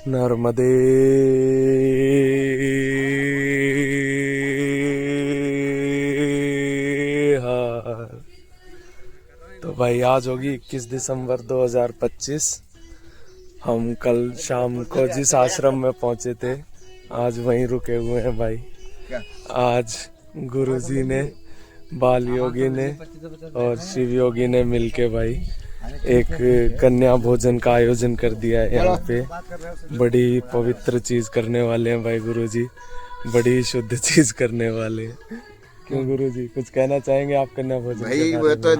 नर्मदे हर। तो भाई आज होगी 21 दिसंबर 2025। हम कल शाम को जिस आश्रम में पहुंचे थे आज वहीं रुके हुए हैं भाई। आज गुरुजी ने, बाल योगी ने और शिव योगी ने मिलके भाई एक कन्या भोजन का आयोजन कर दिया है यहाँ पे। बड़ी पवित्र चीज करने वाले हैं भाई गुरुजी, बड़ी शुद्ध चीज करने वाले हैं। क्यों गुरुजी कुछ कहना चाहेंगे आप कन्या भोजन भाई? वो तो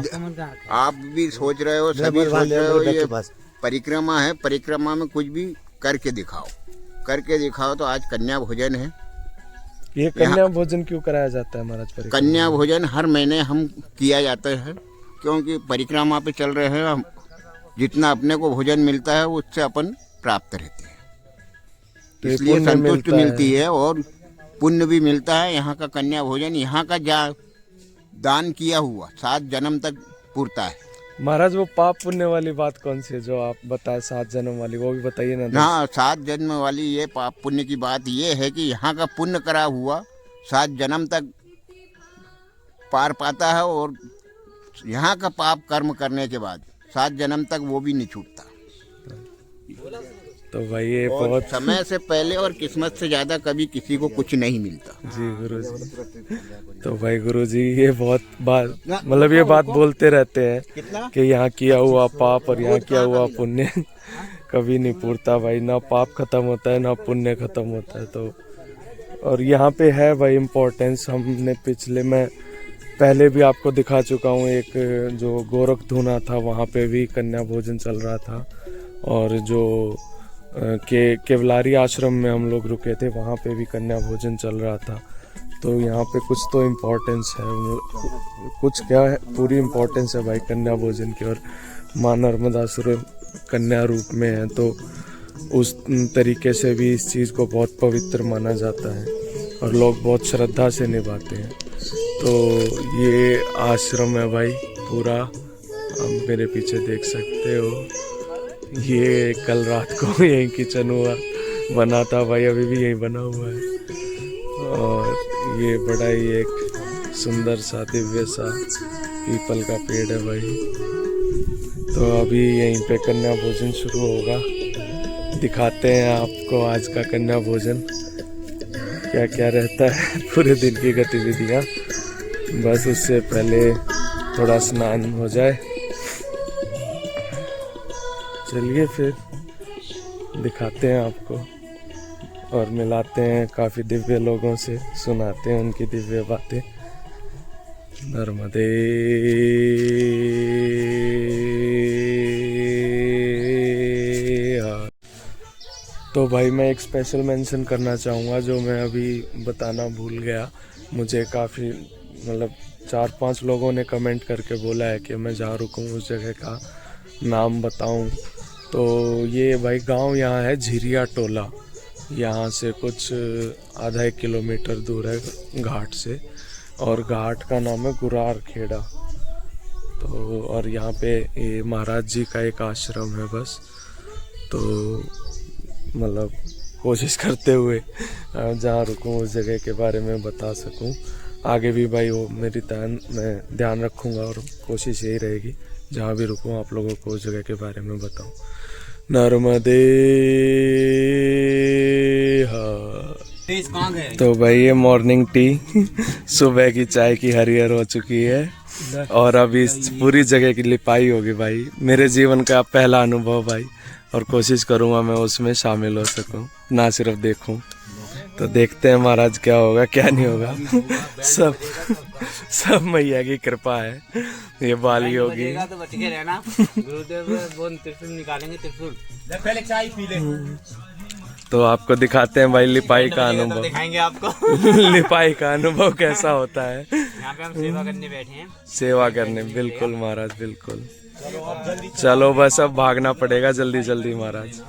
आप भी सोच रहे हो, सभी सोच रहे हो, ये परिक्रमा है, परिक्रमा में कुछ भी करके दिखाओ, करके दिखाओ। तो आज कन्या भोजन है। ये कन्या भोजन क्यों कराया जाता है महाराज? कन्या भोजन हर महीने हम किया जाता है, क्योंकि परिक्रमा पे चल रहे हैं हम। जितना अपने को भोजन मिलता है उससे अपन प्राप्त रहते हैं, तो इसलिए संतुष्ट मिलती है और पुण्य भी मिलता है। यहाँ का कन्या भोजन, यहाँ का दान किया हुआ 7 जन्म तक पुरता है। महाराज वो पाप पुण्य वाली बात कौन सी है जो आप बताए 7 जन्म वाली, वो भी बताइए ना। हाँ, 7 जन्म वाली ये पाप पुण्य की बात ये है कि यहाँ का पुण्य करा हुआ 7 जन्म तक पार पाता है, और यहाँ का पाप कर्म करने के बाद 7 जन्म तक वो भी नहीं छूटता। तो भाई ये बहुत समय से पहले और किस्मत से ज्यादा कभी किसी को कुछ नहीं मिलता। जी गुरुजी। तो भाई गुरुजी ये बहुत बात, मतलब ये बात बोलते रहते हैं कि यहाँ किया हुआ पाप और यहाँ किया हुआ पुण्य कभी नहीं पूरता भाई। ना पाप खत्म होता है ना पुण्य खत्म होता है। तो और यहाँ पे है भाई इम्पोर्टेंस। हमने मैं पहले भी आपको दिखा चुका हूँ, एक जो गोरखधुना था वहाँ पे भी कन्या भोजन चल रहा था, और जो केवलारी आश्रम में हम लोग रुके थे वहाँ पे भी कन्या भोजन चल रहा था। तो यहाँ पे कुछ तो इम्पोर्टेंस है, कुछ क्या है, पूरी इम्पोर्टेंस है भाई कन्या भोजन की। और माँ नर्मदासुर कन्या रूप में है, तो उस तरीके से भी इस चीज़ को बहुत पवित्र माना जाता है और लोग बहुत श्रद्धा से निभाते हैं। तो ये आश्रम है भाई पूरा, आप मेरे पीछे देख सकते हो। ये कल रात को यही किचन बना था भाई, अभी भी यही बना हुआ है। और ये बड़ा ही एक सुंदर सा दिव्य सा पीपल का पेड़ है भाई। तो अभी यहीं पे कन्या भोजन शुरू होगा। दिखाते हैं आपको आज का कन्या भोजन क्या क्या रहता है, पूरे दिन की गतिविधियाँ। बस उससे पहले थोड़ा स्नान हो जाए। चलिए फिर दिखाते हैं आपको और मिलाते हैं काफ़ी दिव्य लोगों से, सुनाते हैं उनकी दिव्य बातें। नर्मदे हर। तो भाई मैं एक स्पेशल मेंशन करना चाहूँगा जो मैं अभी बताना भूल गया। मुझे काफ़ी मतलब 4-5 लोगों ने कमेंट करके बोला है कि मैं जहाँ रुकूँ उस जगह का नाम बताऊं। तो ये भाई गांव यहाँ है झिरिया टोला, यहाँ से कुछ आधा 1 किलोमीटर दूर है घाट से, और घाट का नाम है गुरार खेड़ा। तो और यहाँ पे ये महाराज जी का एक आश्रम है बस। तो मतलब कोशिश करते हुए जहाँ रुकूँ उस जगह के बारे में बता सकूँ। आगे भी भाई वो मेरी मैं ध्यान रखूँगा और कोशिश यही रहेगी जहाँ भी रुकूँ आप लोगों को उस जगह के बारे में बताऊँ। नर्मदे हर। तो भाई ये मॉर्निंग टी सुबह की चाय की हरियर हो चुकी है, और अभी इस पूरी जगह की लिपाई होगी भाई। मेरे जीवन का पहला अनुभव भाई, और कोशिश करूँगा मैं उसमें शामिल हो सकूँ, ना सिर्फ देखूँ। तो देखते हैं महाराज क्या होगा क्या नहीं होगा। सब मैया की कृपा है। ये बाली होगी तो आपको दिखाते हैं भाई लिपाई का अनुभव, दिखाएंगे आपको लिपाई का अनुभव कैसा होता है। यहाँ पे हम सेवा करने बैठे हैं। सेवा करने, बिल्कुल महाराज बिल्कुल। चलो बस अब भागना पड़ेगा जल्दी जल्दी महाराज।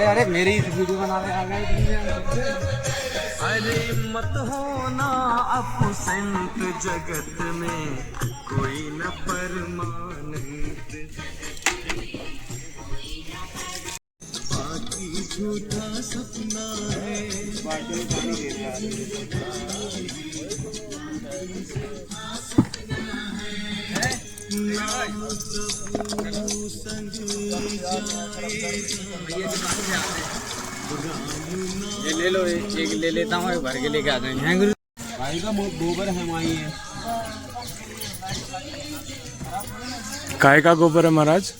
अरे मेरी वीडियो बना रहे आ गए। अरे मत होना अपसेंट जगत में कोई न परमानेंट बाकी झूठा सपना है ये ले लो, एक ले लेता हूँ, भर के लेके आ जाएंगे। भाई का गोबर है वहीं है। काय का गोबर है महाराज?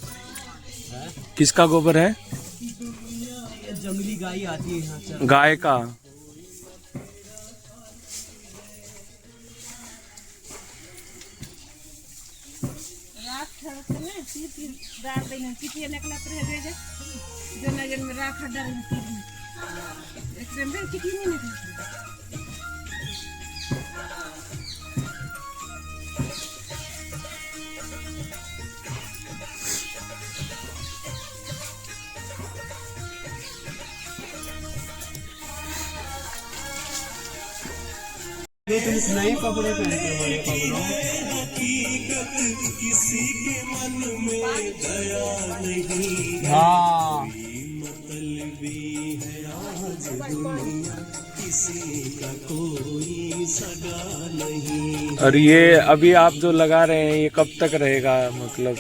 किसका गोबर है? जंगली गाय आती है यहाँ। गाय का। तुम नए कपड़े पहनते हो, बड़े कपड़ों। हाँ और ये अभी आप जो लगा रहे हैं ये कब तक रहेगा? मतलब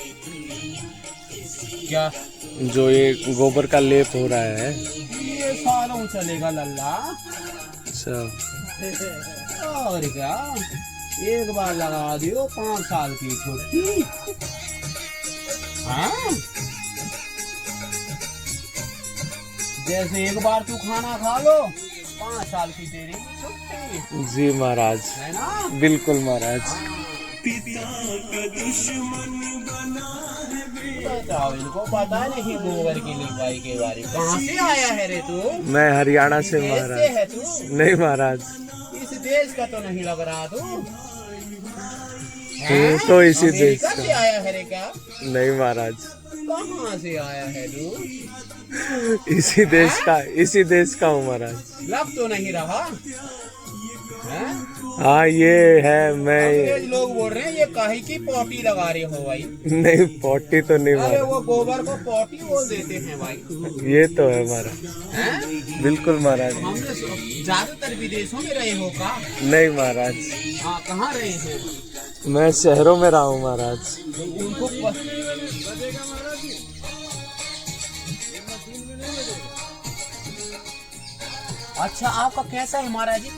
क्या? जो ये गोबर का लेप हो रहा है ये सालों चलेगा लल्ला। अच्छा, और क्या, एक बार लगा दियो 5 साल की छुट्टी। हाँ, जैसे एक बार तू खाना खा लो 5 साल की तेरी छुट्टी। जी महाराज, है ना? बिल्कुल महाराज। बताओ, इनको पता नहीं गोबर की लिपाई के बारे में। कहाँ से आया है रे तू? मैं हरियाणा से कैसे महाराज। है तू? नहीं महाराज, इस देश का तो नहीं लग रहा तू। तू तो इसी देश अमेरिका से का। आया है रे क्या? नहीं महाराज, कहाँ से आया है तू? इसी देश का हूँ महाराज। लग तो नहीं रहा है? हाँ ये है, मैं अंग्रेज लोग बोल रहे हैं ये काहे की पॉटी लगा रहे हो भाई। नहीं, पॉटी तो नहीं अरे महाराज, वो गोबर को पॉटी बोल देते हैं भाई। ये तो है महाराज। हैं? बिल्कुल महाराज। हमने ज्यादातर विदेशों में रहे हो का? नहीं महाराज, हाँ, कहाँ रहे हैं? मैं शहरों में रहा हूँ महाराज। उनको अच्छा, आपका कैसा है महाराज जी?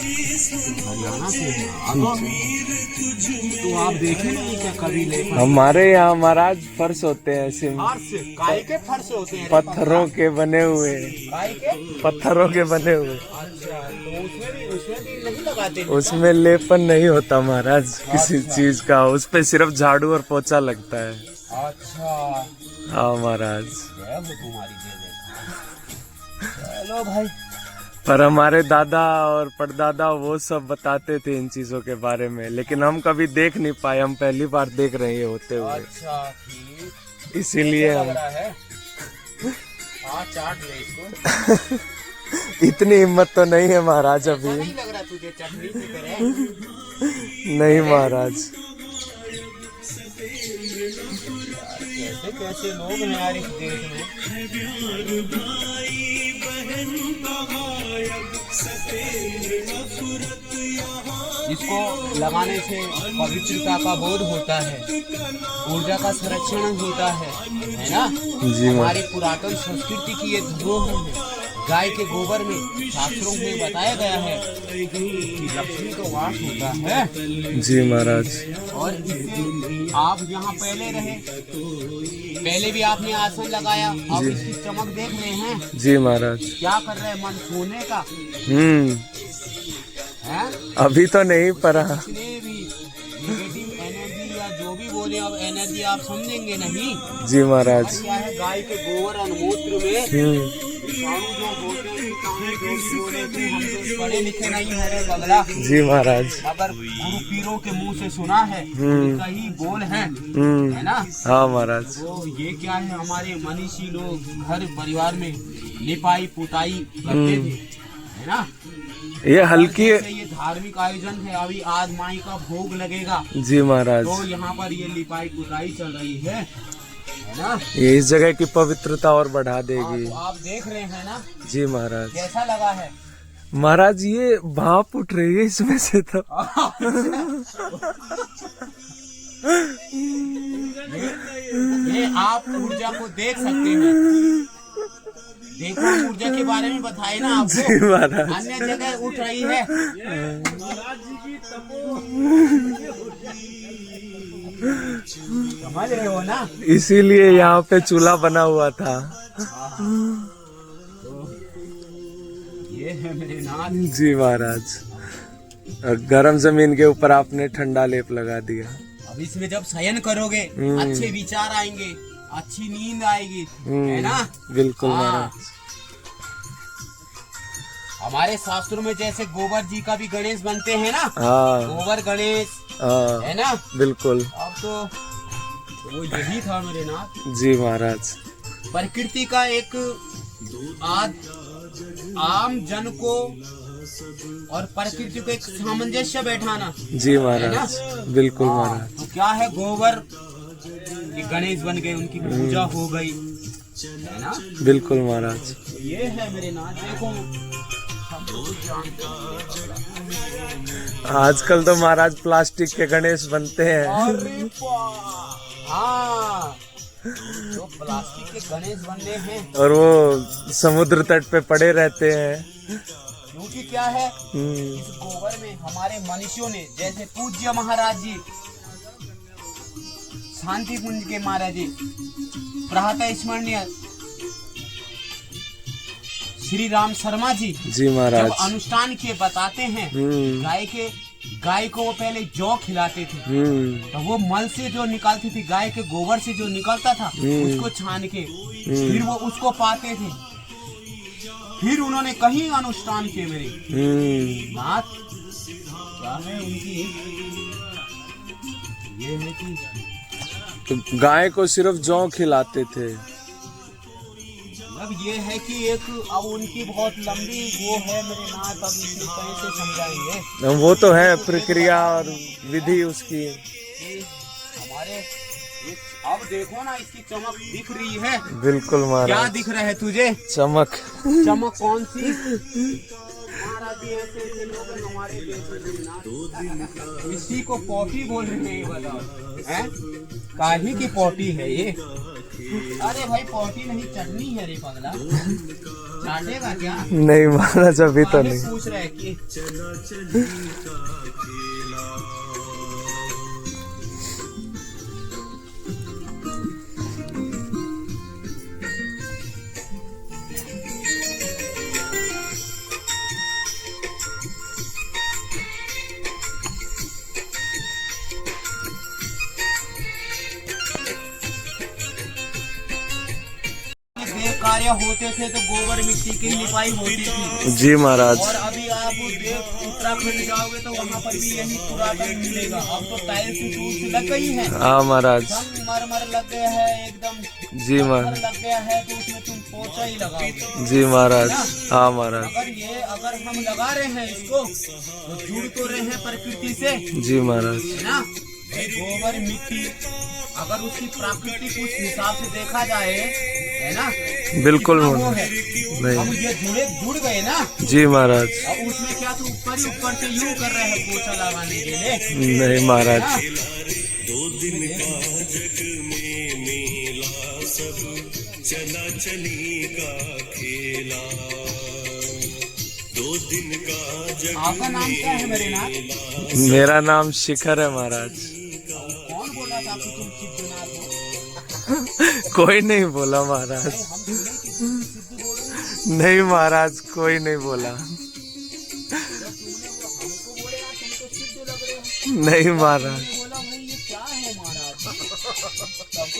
हरियाणा से तो आप देखे नहीं क्या कभी? ले हमारे यहाँ महाराज फर्श होते हैं सिम फर्श, काय के फर्श होते हैं? पत्थरों के बने हुए, काय के? पत्थरों के बने हुए। अच्छा, तो उसमें भी नहीं लगाते हैं? उसमें लेपन नहीं होता महाराज किसी चीज का, उस पे सिर्फ झाड़ू और पोछा लगता है। अच्छा, हाँ महाराज। जय हो तुम्हारी, जय जय। चलो भाई, पर हमारे दादा और परदादा वो सब बताते थे इन चीजों के बारे में, लेकिन हम कभी देख नहीं पाए, हम पहली बार देख रहे हैं ये होते हुए। अच्छा ठीक, इसीलिए कैसा हम लग रहा है? हाँ, चाट ले इसको। इतनी हिम्मत तो नहीं है महाराज अभी। नहीं लग रहा तुझे चटनी की तरह? नहीं महाराज। कैसे कैसे लोग हैं यार इस देश में। इसको लगाने से पवित्रता का बोध होता है, ऊर्जा का संरक्षण होता है ना? जी हमारी पुरातन संस्कृति की ये धरोहर है। गाय के गोबर में शास्त्रों में बताया गया है कि लक्ष्मी का वास होता है। जी महाराज। और आप यहाँ पहले रहे, पहले भी आपने आसन लगाया, अब इसकी चमक देख रहे हैं। जी महाराज। क्या कर रहे हैं, मन सोने का है? अभी तो नहीं पर इसलिए भी नेगेटिव एनर्जी या जो भी बोले, अब एनर्जी आप समझेंगे नहीं। जी महाराज। क्या है, गाय के गोबर और मूत्र में साधु जो होते हैं कहाँ जो भी बोले तू हम तो पढ़े लिखे नहीं है रे पगला। जी महाराज। मगर गुरु पीरों के मुंह से सुना है कहीं बोल है ना। हाँ महाराज। तो ये क्या है, हमारे मनीषी लोग घर परिवार में लिपाई पुताई करते थे, है ना। ये हल्की ये धार्मिक आयोजन है, अभी आज माई का भोग लगेगा। जी महाराज। तो यहाँ पर ये लिपाई पुताई चल रही है ना। ये इस जगह की पवित्रता और बढ़ा देगी। तो आप देख रहे हैं ना। जी महाराज। कैसा लगा है महाराज? ये भाप उठ रही है इसमें से तो। ये आप ऊर्जा को देख सकते हैं। देखो ऊर्जा के बारे में बताए ना आपको। अन्य जगह उठ रही है। समझ रहे हो ना। इसीलिए यहाँ पे चूल्हा बना हुआ था। ये है मेरे नाथ। जी महाराज। गरम जमीन के ऊपर आपने ठंडा लेप लगा दिया। अब इसमें जब शयन करोगे अच्छे विचार आएंगे, अच्छी नींद आएगी, है ना। बिल्कुल महाराज। हमारे शास्त्रों में जैसे गोबर जी का भी गणेश बनते हैं ना। गोबर गणेश है ना। बिल्कुल। अब तो वो यही था मेरे नाथ। जी महाराज। प्रकृति का एक आम जन को और प्रकृति को एक सामंजस्य बैठाना। जी महाराज। बिल्कुल महाराज। तो क्या है, गोबर गणेश बन गए, उनकी पूजा हो गई, है ना। बिल्कुल महाराज। ये है मेरे नाथ। देखो आजकल तो महाराज प्लास्टिक के गणेश बनते हैं। हाँ, जो प्लास्टिक के गणेश बनने हैं और वो समुद्र तट पे पड़े रहते हैं। क्योंकि क्या है, इस गोबर में हमारे मनुष्यों ने, जैसे पूज्य महाराज जी, शांति कुंज के महाराज जी, प्रातः स्मरणीय श्री राम शर्मा जी महाराज, जब अनुष्ठान किए बताते हैं, गाय को वो पहले जौ खिलाते थे। तो वो मल से जो निकालती थी, गाय के गोबर से जो निकलता था, उसको छान के फिर वो उसको पाते थे। फिर उन्होंने कहीं अनुष्ठान किए मेरे नाथ। क्या है उनकी, ये है कि तो गाय को सिर्फ जौ खिलाते थे। अब ये है कि एक अब उनकी बहुत लंबी वो है मेरे नाथ। अब इसे कैसे समझाएंगे। वो तो है प्रक्रिया और विधि उसकी। हमारे अब देखो ना, इसकी चमक दिख रही है। बिल्कुल महाराज। क्या दिख रहा है तुझे? चमक। चमक कौन सी? महाराज ऐसे लोग हमारे देश में इसी को पॉटी बोल रहे हैं। बताओ हैं, काहे की पॉटी है ये? अरे भाई पॉटी नहीं, चटनी है रे पगला। चाटेगा क्या? नहीं महाराज अभी तो नहीं। पूछ रहे कि कार्य होते थे तो गोबर मिट्टी की लिपाई होती थी। जी महाराज। और अभी आप उत्तराखंड जाओगे तो वहाँ पर भी यही पुरातन मिलेगा। अब तो टाइल्स लग गई है। हाँ महाराज। मरमर लग गया है एकदम। जी महाराज। लग गया है तो उसमें तुम पोछा ही लगाओगे। जी महाराज। हाँ महाराज। अगर हम लगा रहे हैं इसको तो जुड़ तो रहे हैं प्रकृति से। जी महाराज। है ना। गोबर मिट्टी अगर उसकी प्राकृतिक उस हिसाब से देखा जाए, है ना। बिल्कुल नहीं, हम ये जुड़ गए ना। जी महाराज। अब उसमें क्या तो ऊपर से यूं कर रहे हैं पोछा लगाने के लिए। नहीं महाराज। 2 दिन का जग में मेला, सब चला चली का खेला। 2 दिन का जग। आपका नाम क्या है मेरे नाथ? मेरा नाम शिखर है महाराज। कौन बोला था कि तुम सिद्धनाथ हो? कोई नहीं बोला महाराज। नहीं महाराज, कोई नहीं बोला। नहीं महाराज।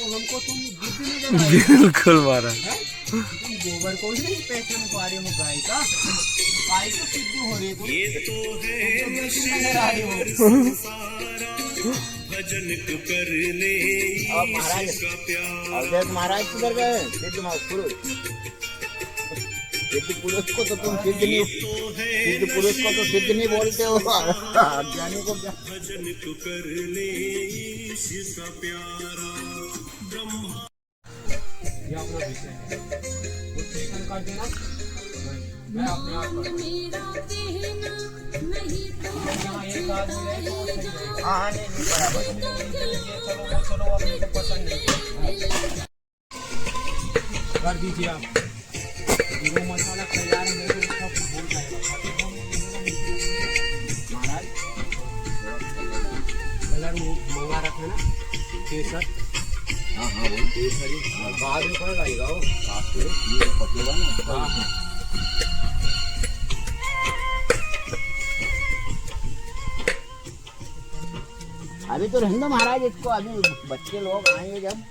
हमको तुम बिल्कुल महाराज। गोबर को नहीं पहचान पा रहे हो गाय का, गाय को सिद्ध हो रही है ये तो है नजर आ रही हो। सारा भजन को कर ले अब महाराज इसका प्यार। अवधेश महाराज किधर गए? सिद्ध पुरुष, सिद्ध पुरुष को तो तुम सिद्ध नहीं, सिद्ध पुरुष को तो सिद्ध नहीं बोलते हो, अज्ञानी को क्या? भजन को कर ले इसका प्यारा। ब्रह्मा ये अपना विषय है, वो सेकंड कर देना, मैं अपने आप कर यहाँ एक आदमी रहे तो सही रहेगा। हाँ नहीं बराबर। ये चलो वो चलो अपने को पसंद नहीं कर दीजिए आप। वो मसाला तैयार है तो उसका हो जाएगा। महाराज कलर वो मंगा रखे ना केसर, हाँ हाँ वो केसरी बाद में पड़ जाएगा वो, ये पकेगा ना। हाँ अभी तो रहने दो महाराज इसको, अभी बच्चे लोग आएंगे जब।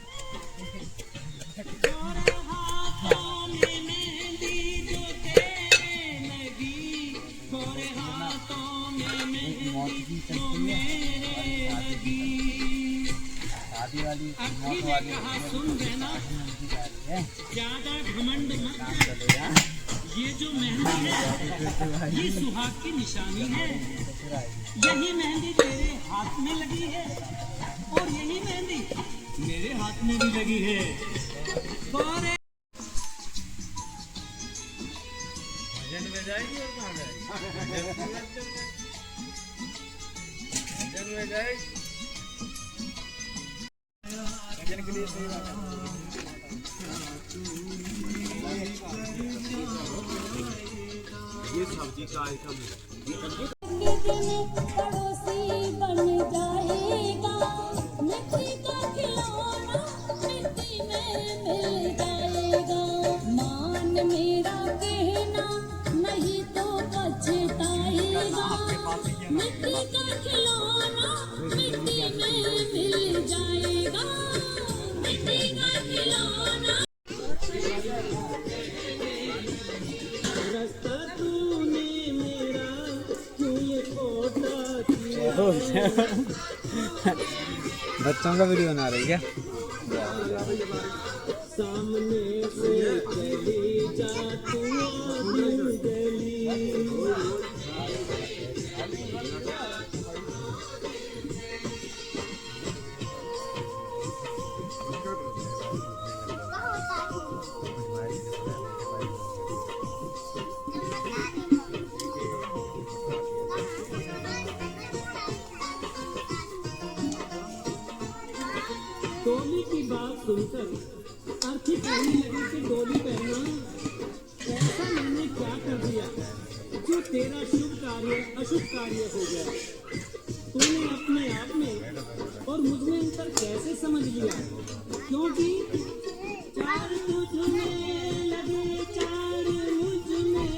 शादी वाली मौत वाली ज्यादा घमंड मत कर। ये जो मेहंदी है ये सुहाग की निशानी है। यही मेहंदी तेरे हाथ में लगी है और यही मेहंदी मेरे हाथ में भी लगी है। भजन में जाएगी और कहाँ जाएगी? भजन में जाएगी भजन के लिए सही बात है। ये सब्जी का आइटम है। पड़ोसी बन जाएगा, मिट्टी का खिलौना मिट्टी में मिल जाएगा। मान मेरा कहना नहीं तो पछताएगा, मिट्टी का खिलौना मिट्टी में मिल जाएगा, मिट्टी का खिलौना। बच्चों का वीडियो बना रही क्या? सामने से चली जा तू गली। डोली की बात सुनकर अर्थी कहने लगी कि डोली पहना, ऐसा मैंने क्या कर दिया जो तेरा शुभ कार्य अशुभ कार्य हो गया। तूने अपने आप में और मुझ में अंतर कैसे समझ लिया? क्योंकि चार तुझ में लगे, चार मुझ में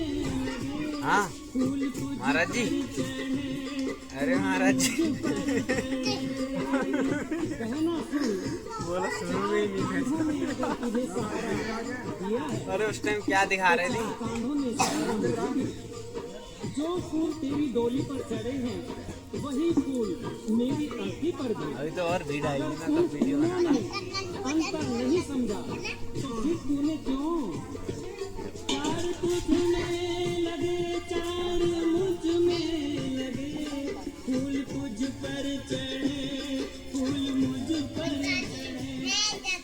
लगे। हाँ फूल कुछ महाराज जी, अरे महाराज जी कहना सुन, बोलो सुनो भी नहीं। तुझे सहारा दिया है। अरे उस टाइम क्या दिखा रहे थे? कांधों ने सहारा मिला है। जो फूल तेरी डोली पर चढ़े हैं वही फूल मेरी अर्थी पर भी। अभी तो और भीड़ आएगी ना, अगर तब वीडियो तूने अंतर नहीं समझा तो फिर तूने क्यों? चार तुझ में लगे, चार मुझ में लगे। फूल तुझ पर चढ़े, फूल मुझ पर चढ़े।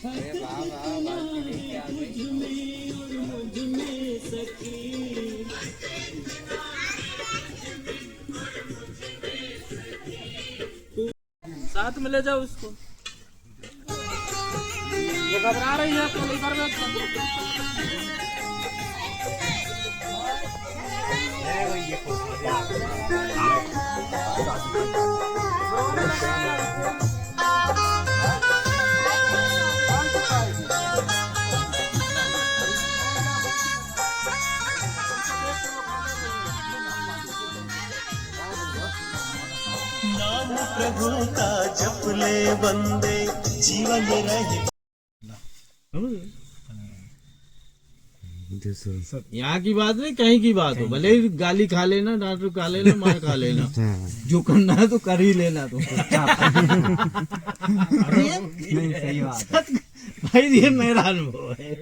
हक इतना है तुझ में और मुझ में सखी। साथ में ले जाओ उसको। वो घबरा रही है तो लेकर नाम प्रभु का जप ले बंदे जीवन रहे। यहाँ की बात नहीं, कहीं की बात हो, भले ही गाली खा लेना, डांट खा लेना, मार खा लेना, जो करना है तो कर ही लेना तुम। नहीं सही बात है। भाई ये मेरा अनुभव है।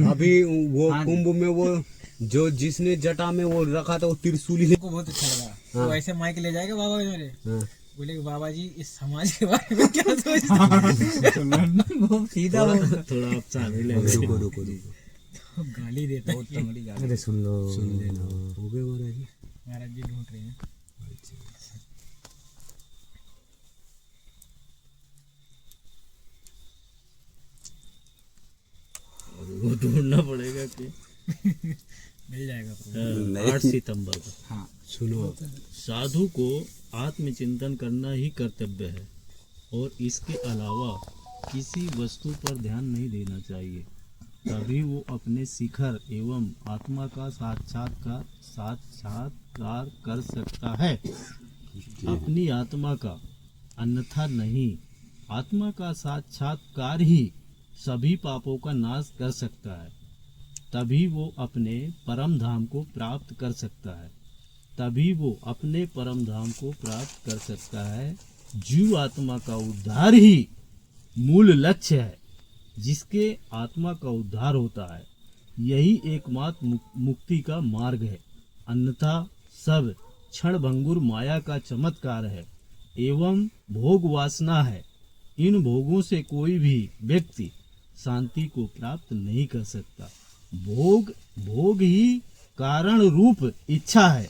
अभी वो कुंभ में वो जो जिसने जटा में वो रखा था वो त्रिशूल ही को बहुत अच्छा लगा। वो ऐसे माइक ले जाएगा बाबा मेरे, बोले कि बाबा जी इस समाज के बारे में क्या सोचते हैं? वो सीधा वो थोड़ा आप सामने ले रुको तो गाली देता है, तगड़ी गाली। अरे सुन लेना हो गए महाराज जी। महाराज जी ढूंढ रहे हैं। वो ढूंढना पड़ेगा कि मिल जाएगा। 8 सितंबर को। हाँ सुनो, साधु को आत्मचिंतन करना ही कर्तव्य है और इसके अलावा किसी वस्तु पर ध्यान नहीं देना चाहिए। तभी वो अपने शिखर एवं आत्मा का साक्षात्कार कर सकता है, अपनी आत्मा का, अन्यथा नहीं। आत्मा का साक्षात्कार ही सभी पापों का नाश कर सकता है। तभी वो अपने परम धाम को प्राप्त कर सकता है। तभी वो अपने परम धाम को प्राप्त कर सकता है। जीव आत्मा का उद्धार ही मूल लक्ष्य है। जिसके आत्मा का उद्धार होता है, यही एकमात्र मुक्ति का मार्ग है। अन्यथा सब क्षण भंगुर माया का चमत्कार है एवं भोग वासना है। इन भोगों से कोई भी व्यक्ति शांति को प्राप्त नहीं कर सकता। भोग ही कारण रूप इच्छा है।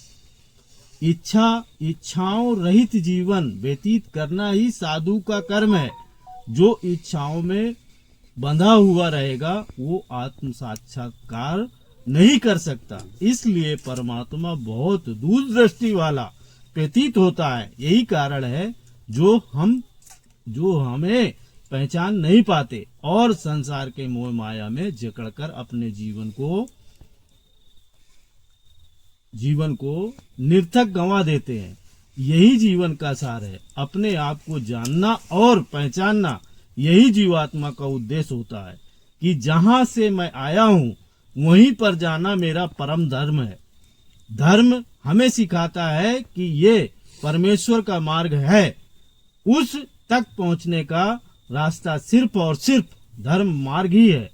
इच्छाओं रहित जीवन व्यतीत करना ही साधु का कर्म है। जो इच्छाओं में बंधा हुआ रहेगा वो आत्म साक्षात्कार नहीं कर सकता। इसलिए परमात्मा बहुत दूरदृष्टि वाला प्रतीत होता है। यही कारण है जो हमें पहचान नहीं पाते और संसार के मोह माया में जकड़कर अपने जीवन को निरर्थक गंवा देते हैं। यही जीवन का सार है। अपने आप को जानना और पहचानना, यही जीवात्मा का उद्देश्य होता है कि जहां से मैं आया हूं वहीं पर जाना मेरा परम धर्म है। धर्म हमें सिखाता है कि ये परमेश्वर का मार्ग है। उस तक पहुंचने का रास्ता सिर्फ और सिर्फ धर्म मार्ग ही है।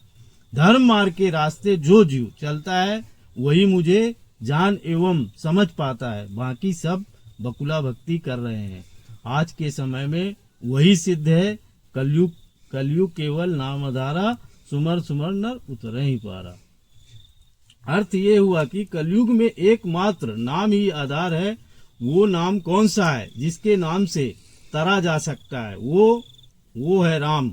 धर्म मार्ग के रास्ते जो जीव चलता है वही मुझे जान एवं समझ पाता है। बाकी सब बकुला भक्ति कर रहे हैं। आज के समय में वही सिद्ध है। कलयुग केवल नाम आधारा, सुमर नर उतर ही पारा। अर्थ ये हुआ कि कलयुग में एकमात्र नाम ही आधार है। वो नाम कौन सा है जिसके नाम से तरा जा सकता है? वो है राम।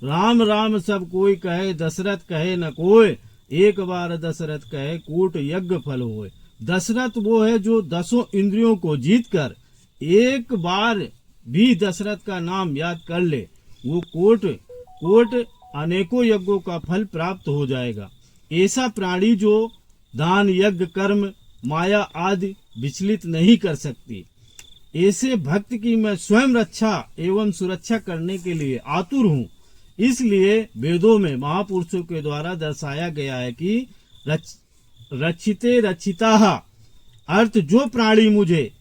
राम राम सब कोई कहे, दशरथ कहे न कोई। एक बार दशरथ कहे, कोट यज्ञ फल होए। दशरथ वो है जो 10 इंद्रियों को जीतकर एक बार भी दशरथ का नाम याद कर ले, वो कोट अनेकों यज्ञों का फल प्राप्त हो जाएगा। ऐसा प्राणी जो दान यज्ञ कर्म माया आदि विचलित नहीं कर सकती। ऐसे भक्त की मैं स्वयं रक्षा एवं सुरक्षा करने के लिए आतुर हूँ। इसलिए वेदों में महापुरुषों के द्वारा दर्शाया गया है कि रक्षिते रक्षिताः, अर्थ जो प्राणी मुझे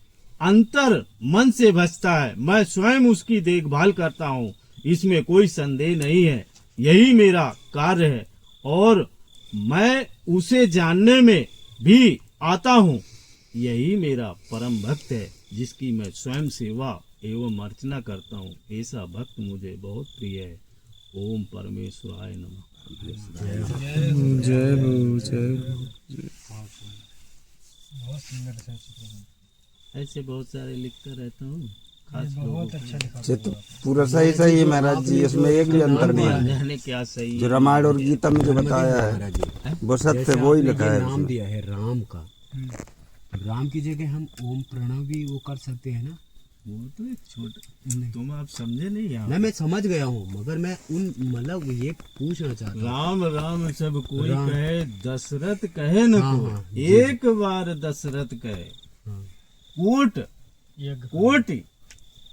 अंतर मन से भजता है मैं स्वयं उसकी देखभाल करता हूँ। इसमें कोई संदेह नहीं है। यही मेरा कार्य है और मैं उसे जानने में भी आता हूँ। यही मेरा परम भक्त है जिसकी मैं स्वयं सेवा एवं अर्चना करता हूँ। ऐसा भक्त मुझे बहुत प्रिय है। ओम परमेश्वराय नमः। जय हो। बहुत सुंदर सा ऐसे बहुत सारे लिखता रहता हूँ। खास बहुत अच्छा लिखा। तो पूरा सही है महाराज जी, इसमें एक भी अंतर नहीं है। जाने क्या सही जो रामायण और गीता में जो बताया है वो सत्य वो ही लिखा है नाम उसमें। दिया है राम का। राम की जगह हम ओम प्रणव भी वो कर सकते हैं ना। वो तो एक छोटा, तुम आप समझे नहीं यहाँ। ना मैं समझ गया हूँ मगर मैं मतलब ये पूछना चाहता हूँ। राम राम सब कोई कहे, दशरथ कहे न हाँ, को। हाँ, एक बार दशरथ कहे, कोट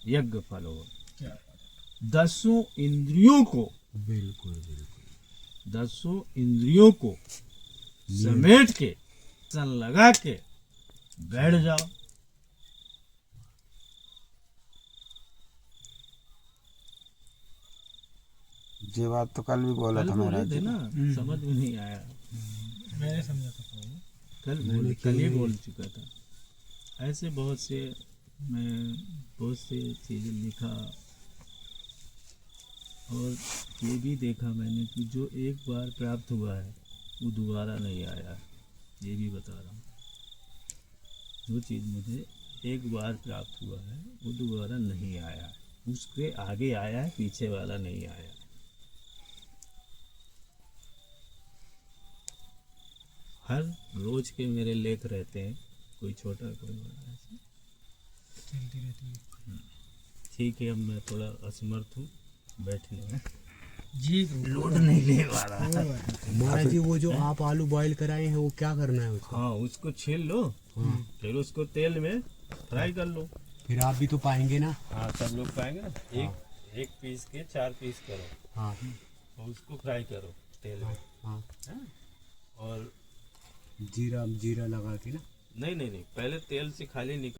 यज्ञ फल हो। 10 इंद्रियों को, बिल्कुल 10 इंद्रियों को समेट के सन लगा के बैठ जाओ। ये बात तो कल भी बोला कल था बोले महाराज थे जी। ना, समझ में नहीं आया। मैंने समझा था। कल ही बोल चुका था। ऐसे बहुत से मैं बहुत से चीज़ें लिखा और ये भी देखा मैंने कि जो एक बार प्राप्त हुआ है वो दोबारा नहीं आया है। ये भी बता रहा हूँ, जो चीज़ मुझे एक बार प्राप्त हुआ है वो दोबारा नहीं आया है, उसके आगे आया है, पीछे वाला नहीं आया। हर रोज के मेरे लेख रहते हैं, कोई छोटा कोई बड़ा, ऐसे चलती रहती है। ठीक है। अब मैं थोड़ा असमर्थ हूँ बैठने में, जी लोड नहीं ले पा रहा। महाराज जी वो जो आप आलू बॉईल कराए हैं वो क्या करना है उसको? हाँ, उसको छील लो, फिर उसको तेल में फ्राई कर लो। फिर आप भी तो पाएंगे ना? हाँ, सब लोग पाएंगे ना। एक पीस के 4 पीस करो, हाँ और उसको फ्राई करो तेल में। हाँ। हाँ? और जीरा लगा के ना? नहीं, पहले तेल से खाली निकाल